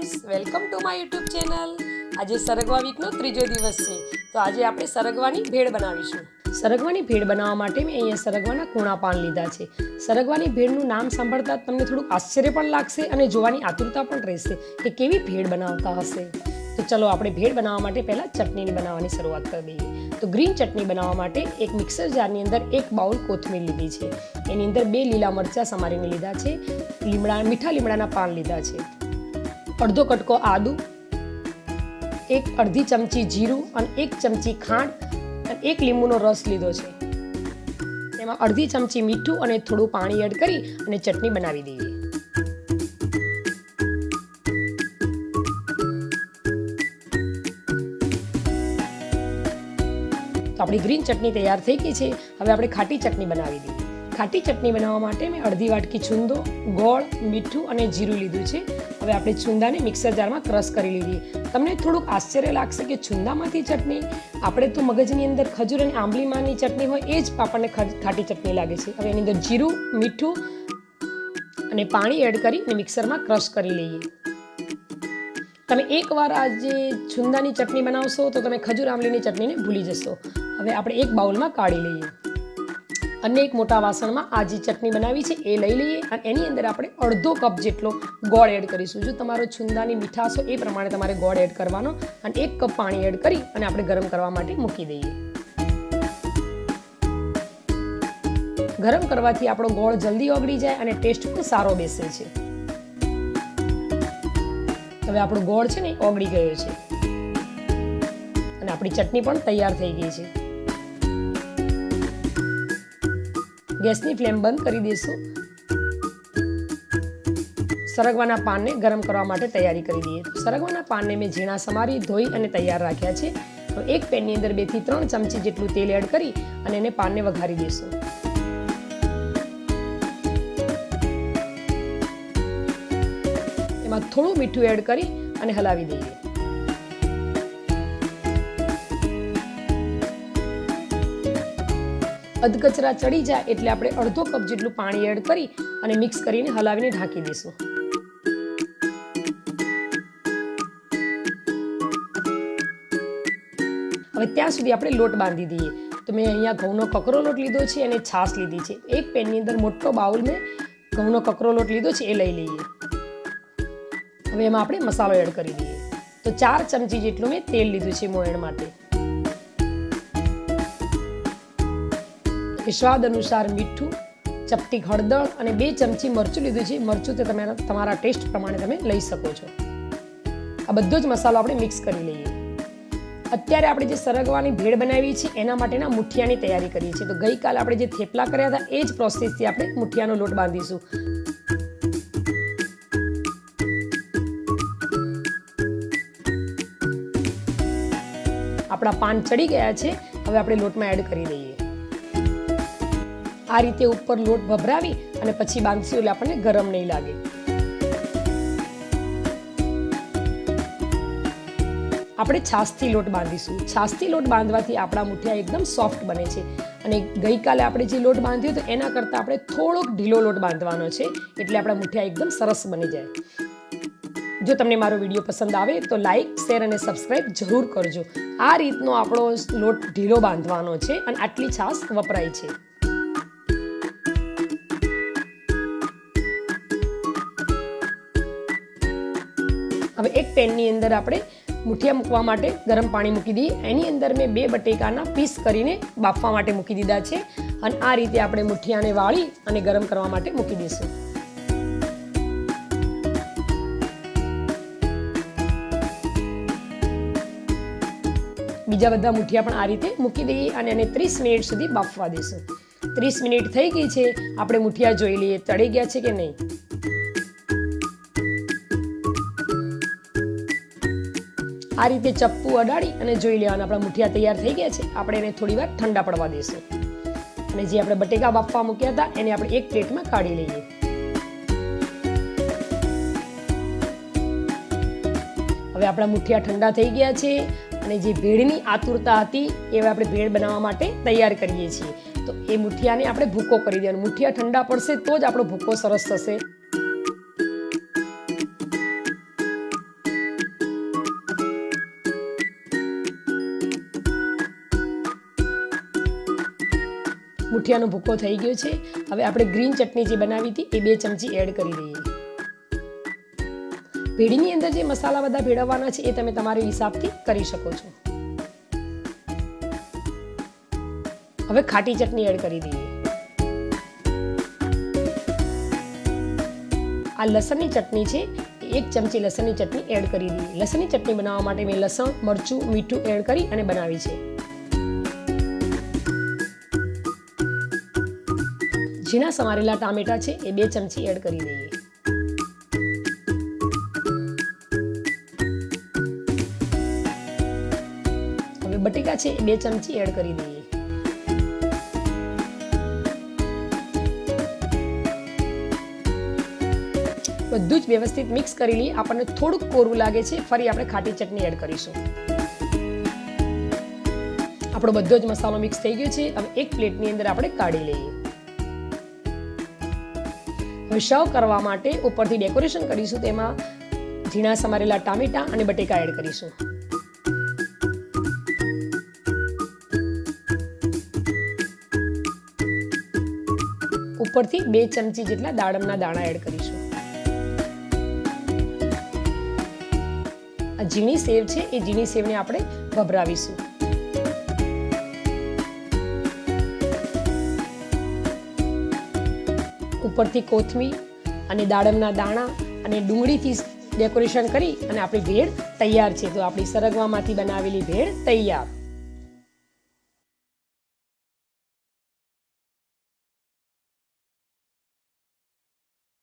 Guys, welcome to my YouTube channel. આજે સરગવા વીકનો ત્રીજો દિવસ છે, તો આજે આપણે સરગવાની ભેળ બનાવીશું। સરગવાની ભેળ બનાવવા માટે મેં અહીંયા સરગવાના કૂણા પાન લીધા છે। સરગવાની ભેળનું નામ સાંભળતા તમને થોડું આશ્ચર્ય પણ લાગશે અને જોવાની આતુરતા પણ રહેશે કે કેવી ભેળ બનાવતા હશે। તો ચલો આપણે ભેળ બનાવવા માટે પહેલાં ચટણી બનાવવાની શરૂઆત કરી દઈએ। તો ગ્રીન ચટણી બનાવવા માટે એક મિક્સર જારની અંદર 1 બાઉલ કોથમીર લીધી છે, એની અંદર 2 લીલા મરચાં સમારીને લીધા છે, મીઠા લીમડાના પાન લીધા છે, અડધો કટકો આદુ, અડધી ચમચી જીરું અને 1 ચમચી ખાંડ અને 1 લીંબુનો રસ લીધો છે। તેમાં અડધી ચમચી મીઠું અને થોડું પાણી એડ કરી અને ચટણી બનાવી દઈએ। તો આપણી ગ્રીન ચટણી તૈયાર થઈ ગઈ છે। હવે આપણે ખાટી ચટણી બનાવી દઈએ। ખાટી ચટણી બનાવવા માટે મેં અડધી વાટકી છુંદો, ગોળ, મીઠું અને જીરું લીધું છે। હવે આપણે છુંદાને મિક્સર જારમાં ક્રશ કરી લીધી। તમને થોડુંક આશ્ચર્ય લાગશે કે છુંદામાંથી ચટણી, આપણે તો મગજની અંદર ખજૂર અને આંબલીમાંની ચટણી હોય એ જ આપણને ખાટી ચટણી લાગે છે। હવે એની અંદર જીરું, મીઠું અને પાણી એડ કરીને મિક્સરમાં ક્રશ કરી લઈએ। તમે એકવાર આ જે છુંદાની ચટણી બનાવશો તો તમે ખજૂર આંબલીની ચટણીને ભૂલી જશો। હવે આપણે એક બાઉલમાં કાઢી લઈએ અને એક મોટા વાસણમાં આ જે ચટણી બનાવી છે એ લઈ લઈએ અને એની અંદર આપણે અડધો કપ જેટલો ગોળ એડ કરીશું। જો તમારો છુંદાની મીઠાશ હોય એ પ્રમાણે તમારે ગોળ એડ કરવાનો અને 1 કપ પાણી એડ કરી અને આપણે ગરમ કરવા માટે મૂકી દઈએ। ગરમ કરવાથી આપણો ગોળ જલ્દી ઓગળી જાય અને ટેસ્ટ પણ સારો બેસે છે। હવે આપણો ગોળ છે ને ઓગળી ગયો છે અને આપણી ચટણી પણ તૈયાર થઈ ગઈ છે। ગેસની ફ્લેમ બંધ કરી દઈશું। સરગવાના પાનને ગરમ કરવા માટે તૈયારી કરી દઈએ। સરગવાના પાનને મેં ઝીણા સમારી, ધોઈ અને તૈયાર રાખ્યા છે। હવે એક પેનની અંદર 2 થી 3 ચમચી જેટલું તેલ એડ કરી અને એને પાનને વઘારી દઈશું। એમાં થોડું મીઠું એડ કરી અને હલાવી દઈએ। અધકચરા ચડી જાય એટલે આપણે અડધો કપ જેટલું પાણી એડ કરી અને મિક્સ કરીને હલાવીને ઢાંકી દઈશું। હવે ત્યાં સુધી આપણે લોટ બાંધી દઈએ। તો મેં અહીંયા ઘઉંનો કકરો લોટ લીધો છે અને છાશ લીધી છે। એક પેનની અંદર મોટો બાઉલ મેં ઘઉંનો કકરો લોટ લીધો છે એ લઈ લઈએ। હવે એમાં આપણે મસાલો એડ કરી દઈએ। તો 4 ચમચી જેટલું મેં તેલ લીધું છે મોયણ માટે, સ્વાદ અનુસાર મીઠું, ચપટી હળદર અને 2 ચમચી મરચું લીધું છે। મરચું તે તમે તમારા ટેસ્ટ પ્રમાણે તમે લઈ શકો છો। આ બધો જ મસાલો આપણે મિક્સ કરી લઈએ। અત્યારે આપણે જે સરગવાની ભેળ બનાવી છે એના માટેના મુઠિયાની તૈયારી કરીએ છીએ। તો ગઈકાલે આપણે જે થેપલા કર્યા હતા એ જ પ્રોસેસથી આપણે મુઠિયાનો લોટ બાંધીશું। આપણા પાન ચડી ગયા છે, હવે આપણે લોટમાં એડ કરી દઈએ। આ રીતે ઉપર લોટ ભભરાવી અને પછી બાંધશું એટલે આપણને ગરમ નહીં લાગે। આપણે છાશથી લોટ બાંધીશું। છાશથી લોટ બાંધવાથી આપણા મુઠિયા એકદમ સોફ્ટ બને છે અને ગઈકાલે આપણે જે લોટ બાંધ્યો હતો એના કરતાં આપણે થોડોક ઢીલો લોટ બાંધવાનો છે એટલે આપણા મુઠિયા એકદમ સરસ બની જાય। જો તમને મારો વિડીયો પસંદ આવે તો લાઈક, શેર અને સબસ્ક્રાઈબ જરૂર કરજો। આ રીતનો આપણો લોટ ઢીલો બાંધવાનો છે અને આટલી છાશ વપરાય છે। હવે એક પેનની અંદર આપણે મુઠિયા મૂકવા માટે ગરમ પાણી મૂકી દઈએ। એની અંદર મેં 2 બટેકાના પીસ કરીને બાફવા માટે મૂકી દીધા છે અને આ રીતે આપણે મુઠિયાને વાળી અને ગરમ કરવા માટે મૂકી દઈશું। બીજા બધા મુઠિયા પણ આ રીતે મૂકી દઈએ અને એને 30 મિનિટ સુધી બાફવા દઈશું। 30 મિનિટ થઈ ગઈ છે, આપણે મુઠિયા જોઈ લઈએ તળી ગયા છે કે નહીં। આ રીતે ચપ્પુ અડાડી અને જોઈ લેવાના આપણા મુઠિયા તૈયાર થઈ ગયા છે। આપણે એને થોડી વાર ઠંડા પડવા દઈશું અને જે આપણે બટેકા બાફવા મૂક્યા હતા એને આપણે એક પ્લેટમાં કાઢી લઈએ। હવે આપણા મુઠિયા ઠંડા થઈ ગયા છે અને જે ભેળની આતુરતા હતી એ આપણે ભેળ બનાવવા માટે તૈયાર કરીએ છીએ। તો એ મુઠિયાને આપણે ભૂકો કરી દેવાનો। મુઠિયા ઠંડા પડશે તો જ આપણો ભૂકો સરસ થશે। મુઠિયાનો ભૂકો થઈ ગયો છે. હવે આપણે ગ્રીન ચટણી જે બનાવી હતી એ 2 ચમચી એડ કરી દઈએ. ભેળની અંદર જે મસાલા બધા ભેળવવાના છે એ તમે તમારી હિસાબથી કરી શકો છો. હવે ખાટી ચટણી એડ કરી દઈએ. આ લસણની ચટણી છે, 1 ચમચી લસણની ચટણી એડ કરી દઈએ. લસણની ચટણી બનાવવા માટે મેં લસણ, મરચું, મીઠું એડ કરી અને બનાવી છે. ઝીણા સમારેલા ટામેટા છે એ 2 ચમચી એડ કરી દઈએ. હવે બટેકા છે એ 2 ચમચી એડ કરી દઈએ. બધું જ વ્યવસ્થિત મિક્સ કરી લઈએ. આપણને થોડુંક કોરું લાગે છે, ફરી આપણે ખાટી ચટણી એડ કરીશું. આપણો બધો જ મસાલો મિક્સ થઈ ગયો છે. હવે એક પ્લેટની અંદર આપણે કાઢી લઈએ. હવે સર્વ કરવા માટે ઉપરથી ડેકોરેશન કરીશું. તેમાં ઝીણા સમારેલા ટામેટા અને બટેકા એડ કરીશું. ઉપરથી 2 ચમચી જેટલા દાડમના દાણા એડ કરીશું. આ ઝીણી સેવ છે એ ઝીણી સેવને આપણે ભભરાવીશું. ઉપરથી કોથમીર અને દાડમના દાણા અને ડુંગળીથી ડેકોરેશન કરી અને આપણી ભેળ તૈયાર છે. તો આપણી સરગવામાંથી બનાવેલી ભેળ તૈયાર.